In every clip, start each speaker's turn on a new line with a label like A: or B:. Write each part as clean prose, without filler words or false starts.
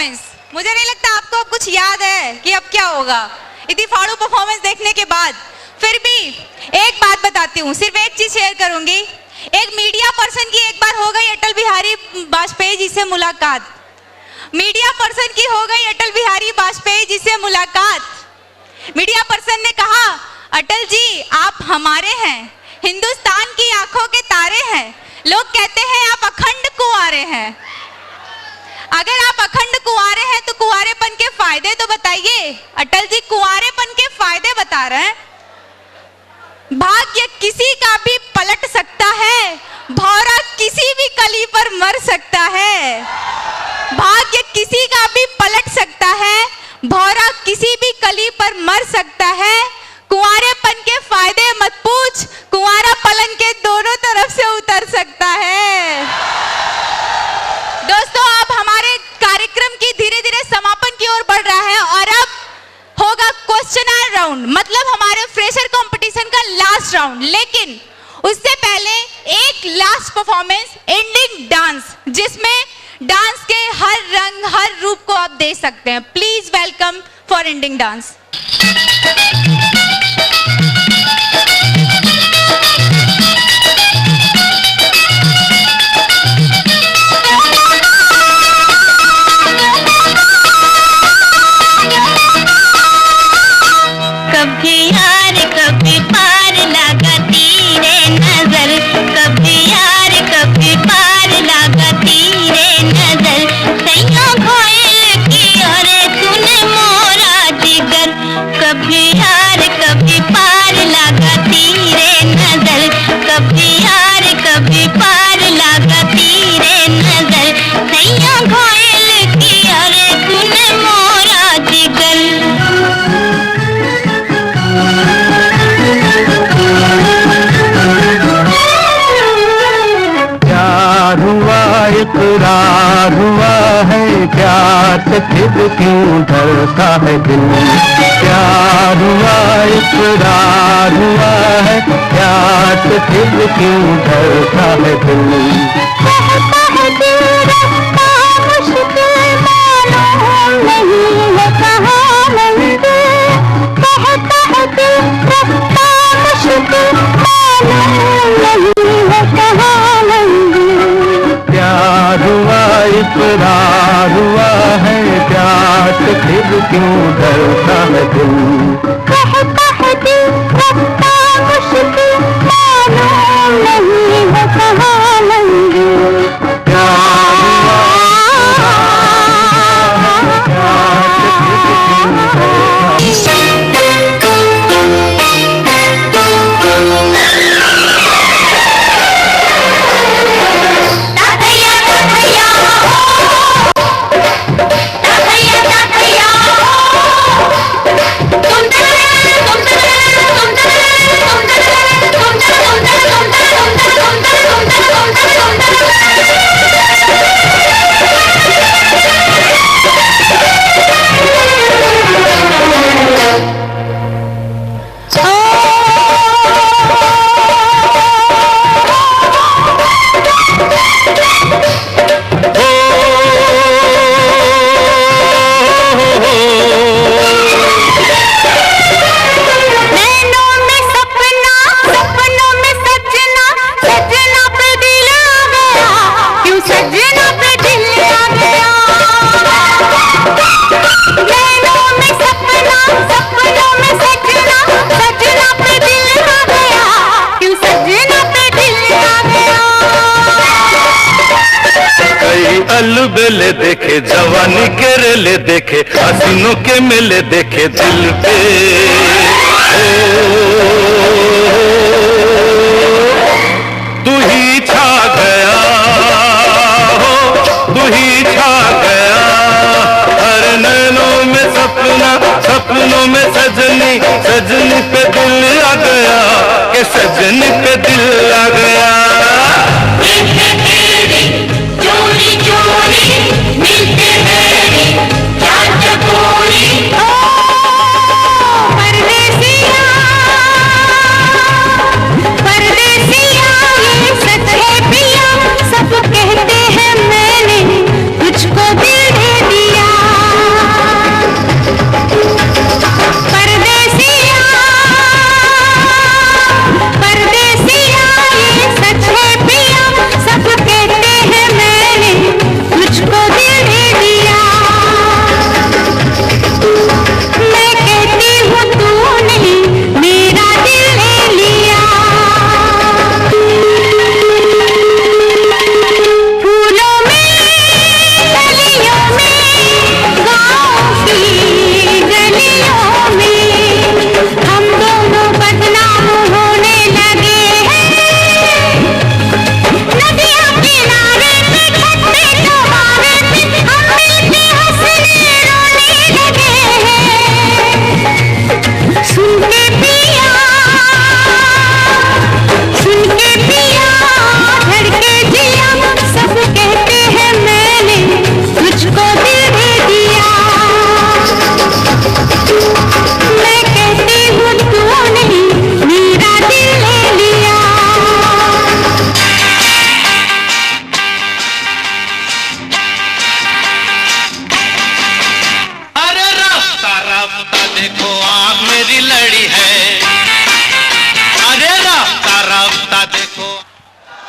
A: Performance, मुझे नहीं लगता आपको अब कुछ याद है कि अब क्या होगा इतनी फाड़ू परफॉर्मेंस देखने के बाद। फिर भी एक बात बताती हूँ, सिर्फ एक चीज शेयर करूंगी। एक मीडिया पर्सन की एक बार हो गई अटल बिहारी वाजपेयी जी से मुलाकात, मीडिया पर्सन की हो गई अटल बिहारी वाजपेयी जी से मुलाकात। मीडिया पर्सन ने कहा, अटल जी आप हमारे हैं, हिंदुस्तान की आंखों के तारे हैं, लोग कहते हैं आप अखंड कुंवारे हैं। अगर आप अखंड कुंवारे हैं तो कुंवारेपन के फायदे तो बताइए। अटल जी कुंवारेपन के फायदे बता रहे हैं। भाग्य किसी का भी पलट सकता है, भौरा किसी भी कली पर मर सकता है। भाग्य किसी का भी पलट सकता है, भौरा किसी भी कली पर मर सकता है। कुंवारेपन के फायदे मत पूछ, कुंवारा पलंग के दोनों तरफ से उतर सकता है। दोस्तों अब हमारे कार्यक्रम की धीरे धीरे समापन की ओर बढ़ रहा है और अब होगा क्वेश्चनर राउंड, मतलब हमारे फ्रेशर कंपटीशन का लास्ट राउंड। लेकिन उससे पहले एक लास्ट परफॉर्मेंस, एंडिंग डांस, जिसमें डांस के हर रंग हर रूप को आप देख सकते हैं। Please welcome for ending dance.
B: कभी यार कभी पार लगाती रे नजर, कभी यार कभी पार लगाती रे नजर। सैया घोयल की और सुन मोरा जिगर, कभी यार कभी पार लगाती रे नजर, कभी यार कभी पार लगाती रे नजर। सैया घोयल की और सुन मोरा जिगर।
C: प्यार हुआ इकरार हुआ है, प्यार से फिर क्यों डरता है दिल। प्यार हुआ इकरार हुआ है, प्यार से फिर क्यों डरता है दिल।
B: कहता है दिल रास्ता मुश्किल मालूम नहीं है कहाँ मंजिल। कहता है दिल रास्ता मुश्किल मालूम नहीं है कहाँ मंजिल।
C: प्यार हुआ इकरार हुआ है, प्यार से फिर क्यों डरता है दिल।
B: कहता है दिल रास्ता मुश्किल मालूम नहीं है कहाँ मंजिल।
C: प्यार हुआ प्यार से फिर क्यों डरता अलबेले देखे, जवानी के रेले देखे, हसीनों के मेले देखे दिल पे। तू ही छा गया हो, तू ही छा गया हर नैनों में सपना, सपनों में सजनी, सजनी पे दिल आ गया कि सजनी पे दिल आ गया।
B: चोरी चोरी मिलते मेरी जान चकोरी। ओ परदेसिया, परदेसिया ये सच है पिया, सब कहते हैं मैंने तुझको दिल दे दिया।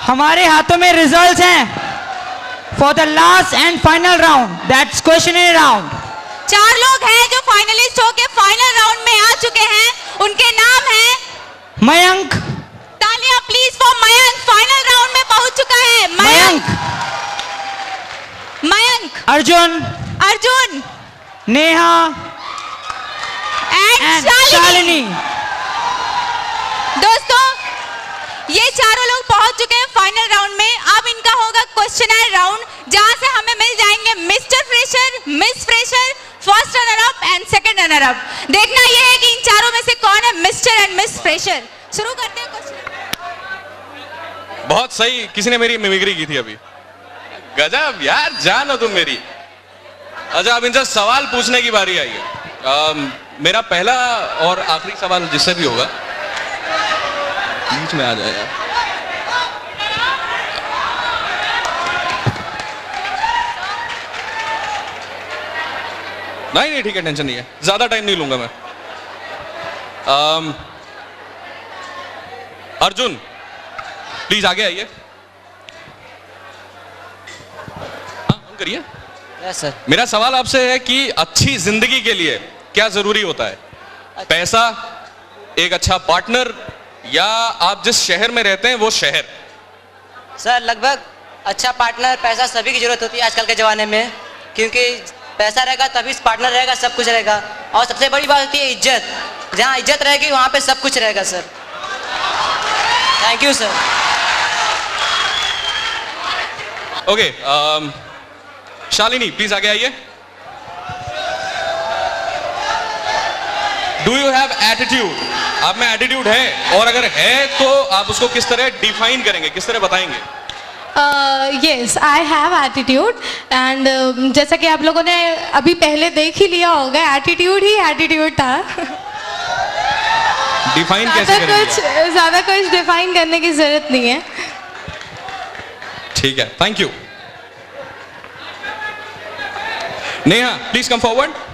D: हमारे हाथों में रिजल्ट्स हैं for the last and final round, that's questionnaire round.
A: 4 लोग हैं जो फाइनलिस्ट होके फाइनल राउंड में आ चुके हैं, उनके नाम हैं
D: मयंक,
A: तालियां please for Mayank, final round में पहुंच चुका है
D: मयंक,
A: मयंक,
D: अर्जुन,
A: अर्जुन
D: नेहा
A: एंड
D: एंड शालिनी।
A: दोस्तों ये चारों लोग पहुंच चुके हैं फाइनल राउंड में। अब इनका होगा क्वेश्चनर राउंड, जहां से हमें मिल जाएंगे mister fresher, miss fresher, first runner up and second runner up. देखना यह है कि इन चारों में से कौन है मिस्टर एंड मिस फ्रेशर। शुरू करते हैं क्वेश्चन।
E: बहुत सही, किसी ने मेरी मिमिक्री की थी अभी। गजब यार, जान हो तुम मेरी। अच्छा, अब इनसे सवाल पूछने की बारी आई है। मेरा पहला और आखिरी सवाल जिससे भी होगा, बीच में आ जाए यार। नहीं ठीक है, टेंशन नहीं है, ज्यादा टाइम नहीं लूंगा मैं। अर्जुन प्लीज आगे आइए। हाँ करिए।
F: Yes sir.
E: मेरा सवाल आपसे है कि अच्छी जिंदगी के लिए क्या जरूरी होता है? पैसा, एक अच्छा पार्टनर, या आप जिस शहर में रहते हैं वो शहर?
F: सर लगभग अच्छा पार्टनर, पैसा सभी की जरूरत होती है आजकल के ज़माने में, क्योंकि पैसा रहेगा तभी पार्टनर रहेगा, सब कुछ रहेगा। और सबसे बड़ी बात होती है इज्जत, जहाँ इज्जत रहेगी वहाँ पे सब कुछ रहेगा sir. Thank you sir.
E: Okay, Shalini please आगे आइए। Do you have attitude? आप में एटीट्यूड है, और अगर है तो आप उसको किस तरह डिफाइन करेंगे, किस तरह बताएंगे?
G: Yes, I have attitude and जैसा कि आप लोगों ने अभी पहले देख ही लिया होगा, एटीट्यूड ही एटीट्यूड था।
E: डिफाइन कैसे करेंगे?
G: ज़्यादा कुछ डिफाइन करने की जरूरत नहीं है।
E: ठीक है, thank you. Neha please come forward.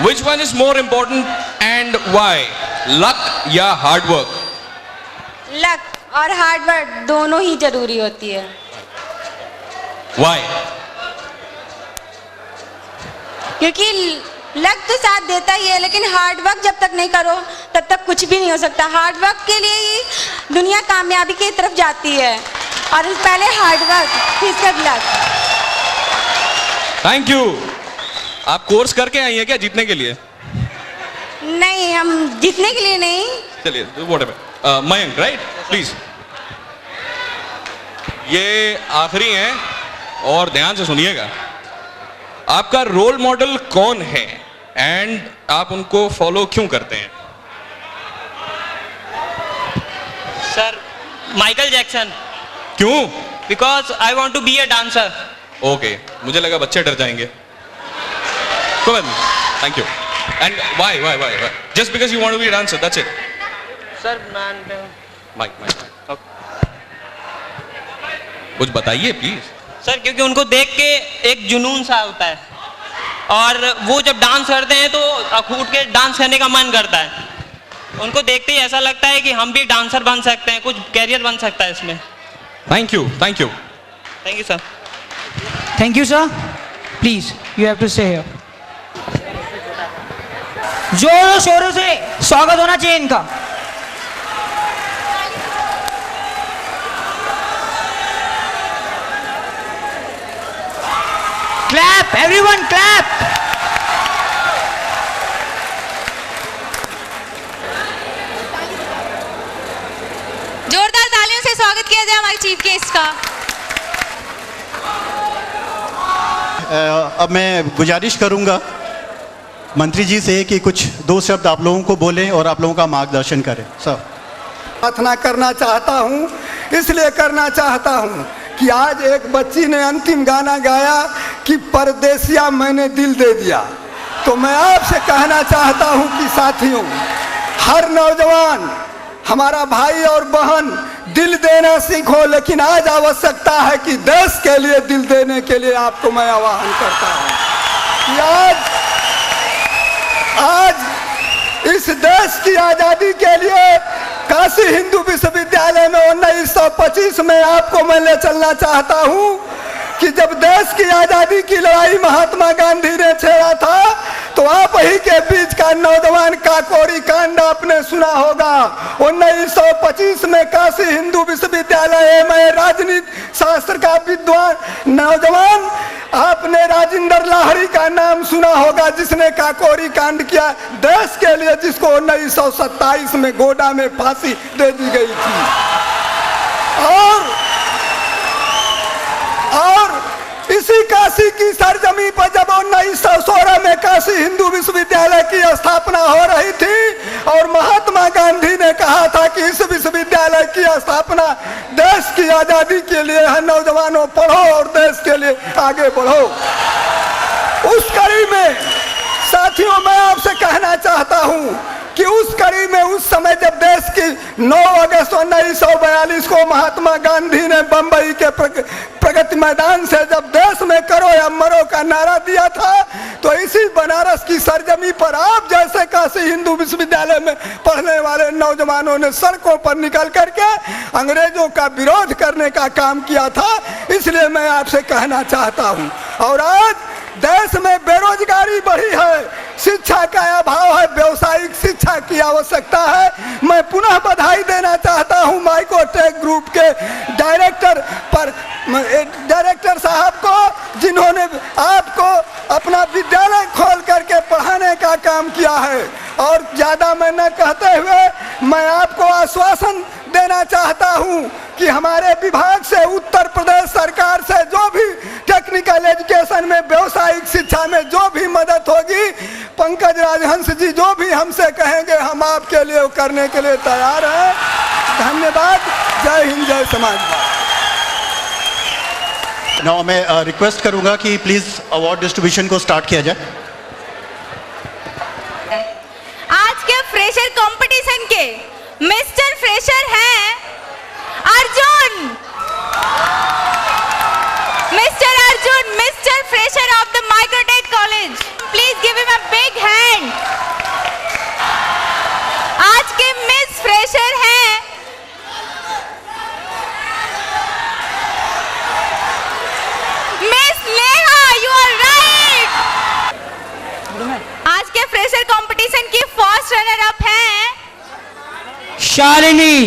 E: Which one is more important and why? Luck या hard work?
H: लक और हार्ड वर्क दोनों ही जरूरी होती है।
E: Why?
H: क्योंकि लक तो साथ देता ही है, लेकिन हार्ड वर्क जब तक नहीं करो तब तक कुछ भी नहीं हो सकता। हार्ड वर्क के लिए ही दुनिया कामयाबी की तरफ जाती है, और पहले हार्ड वर्क फिर सब लक।
E: Thank you. आप कोर्स करके आई हैं क्या जीतने के लिए?
H: नहीं, हम जीतने के लिए नहीं।
E: चलिए, व्हाटएवर। Mayank right, please. ये आखिरी हैं और ध्यान से सुनिएगा। आपका रोल मॉडल कौन है एंड आप उनको फॉलो क्यों करते हैं?
I: सर माइकल जैक्सन,
E: क्यों?
I: Because I want to be a dancer.
E: Okay, मुझे लगा बच्चे डर जाएंगे। Thank you. And why? Just because you want to be a dancer, that's it.
I: Sir मैं
E: Mike. कुछ बताइए प्लीज।
I: सर क्योंकि उनको देख के एक जुनून सा होता है, और वो जब डांस करते हैं तो उठ के डांस करने का मन करता है। उनको देखते ही ऐसा लगता है कि हम भी डांसर बन सकते हैं, कुछ कैरियर बन सकता है इसमें।
E: Thank you.
I: Thank you sir.
D: Thank you sir. Please you have to stay here. जोरों शोरों से स्वागत होना चाहिए इनका। Clap everyone, clap.
A: जोरदार तालियों से स्वागत किया जाए हमारे चीफ गेस्ट का।
J: अब मैं गुजारिश करूंगा मंत्री जी से कि कुछ 2 शब्द आप लोगों को बोलें और आप लोगों का मार्गदर्शन करें। सर,
K: प्रार्थना करना चाहता हूं, इसलिए करना चाहता हूं कि आज एक बच्ची ने अंतिम गाना गाया कि परदेसिया मैंने दिल दे दिया। तो मैं आपसे कहना चाहता हूं कि साथियों, हर नौजवान, हमारा भाई और बहन, दिल देना सीखो, लेकिन आज आवश्यकता है कि देश के लिए दिल देने के लिए आपको मैं आह्वान करता हूं कि आज इस इस देश की आज़ादी के लिए काशी हिंदू विश्वविद्यालय में 1925 में आपको मैं ले चलना चाहता हूँ कि जब देश की आज़ादी की लड़ाई महात्मा गांधी ने छेड़ा था तो आप ही के बीच का नौजवान काकोरी कांड आपने सुना होगा। 1925 में काशी हिंदू विश्वविद्यालय में राजनीति शास्त्र का विद्वान नौजवान आपने राजेंद्र लाहिड़ी का नाम सुना होगा, जिसने काकोरी कांड किया देश के लिए, जिसको 1927 में गोडा में फांसी दे दी गई थी। और इसी काशी की सरजमी पर जब 1916 में काशी हिंदू विश्वविद्यालय की स्थापना हो रही थी और महात्मा गांधी ने कहा था कि इस विश्वविद्यालय की स्थापना देश की आज़ादी के लिए है, नौजवानों पढ़ो और देश के लिए आगे बढ़ो। उस कड़ी में साथियों मैं आपसे कहना चाहता हूं कि उस कड़ी में उस समय जब देश की 9 अगस्त 1942 को महात्मा गांधी ने बंबई के प्रगति मैदान से जब देश में करो या मरो का नारा दिया था, तो इसी बनारस की सरजमी पर आप जैसे काशी हिंदू विश्वविद्यालय में पढ़ने वाले नौजवानों ने सड़कों पर निकल करके अंग्रेजों का विरोध करने का काम किया था। इसलिए मैं आपसे कहना चाहता हूँ, और आज देश में बेरोजगारी बढ़ी है, शिक्षा का अभाव है, व्यवसायिक शिक्षा की आवश्यकता है। मैं पुनः बधाई देना चाहता हूं माइक्रोटेक ग्रुप के डायरेक्टर साहब को, जिन्होंने आपको अपना विद्यालय खोल करके पढ़ाने का काम किया है। और ज़्यादा मैं न कहते हुए मैं आपको आश्वासन देना चाहता हूं कि हमारे विभाग से, उत्तर प्रदेश सरकार से जो भी टेक्निकल एजुकेशन में, व्यवसायिक शिक्षा में जो भी मदद होगी, पंकज राजहंस जी जो भी हमसे कहेंगे हम आपके लिए करने के लिए तैयार हैं। धन्यवाद। जय हिंद, जय समाजवाद।
J: नाउ मैं रिक्वेस्ट करूंगा कि प्लीज अवार्ड डिस्ट्रीब्यूशन को स्टार्ट किया जाए।
A: आज के फ्रेशर कंपटीशन के मिस्टर फ्रेशर हैं Arjun. Mister Arjun, mister fresher of the Microtek college, please give him a big hand. आज के मिस फ्रेशर हैं miss Neha. You are right. आज के फ्रेशर कंपटीशन की फर्स्ट रनर अप हैं
D: Shalini.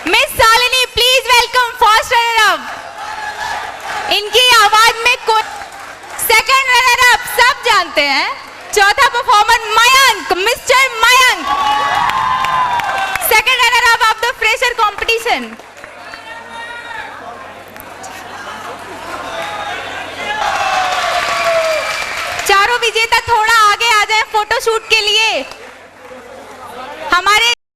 A: Miss Shalini, please welcome first runner up. इनकी आवाज में सेकंड रनर अप सब जानते हैं। चौथा performer Mayank, mister Mayank, second runner up of the fresher competition. चारों विजेता थोड़ा आगे आ जाए फोटो शूट के लिए।